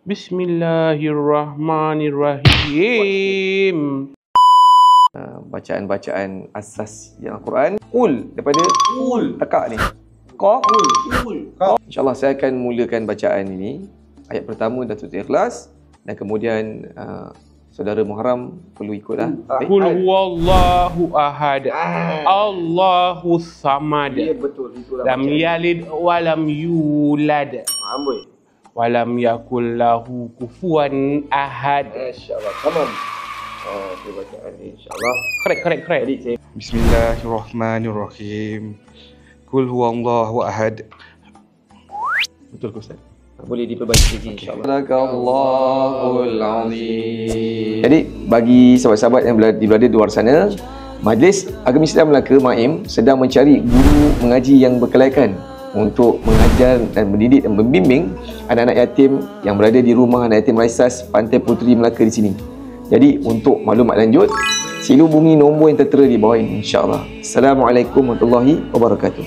Bismillahirrahmanirrahim. Bacaan-bacaan asas yang Al-Quran. Daripada tekak ni. Qaf. InsyaAllah saya akan mulakan bacaan ini. Ayat pertama Datuk Ikhlas. Dan kemudian saudara Muharram perlu ikutlah. Qul huwallahu ahad. Allahu samad. Ya betul, itulah. Lam yalid wa lam yulad. Walam yakul lahu kufuwan ahad. InsyaAllah. Tamam. Bacaan ni insyaAllah. Correct. Bismillahirrahmanirrahim. Qul huwallahu ahad. Betul ke Ustaz? Boleh diperbaiki lagi insyaAllah. Sadaqallahul azim. Jadi bagi sahabat-sahabat yang berada di luar sana, Majlis Agama Islam Melaka MAIM sedang mencari guru mengaji yang berkelayakan untuk mengajar dan mendidik dan membimbing anak-anak yatim yang berada di rumah anak yatim Raisas Pantai Puteri Melaka di sini. Jadi untuk maklumat lanjut, sila hubungi nombor yang tertera di bawah ini insya-Allah. Assalamualaikum warahmatullahi wabarakatuh.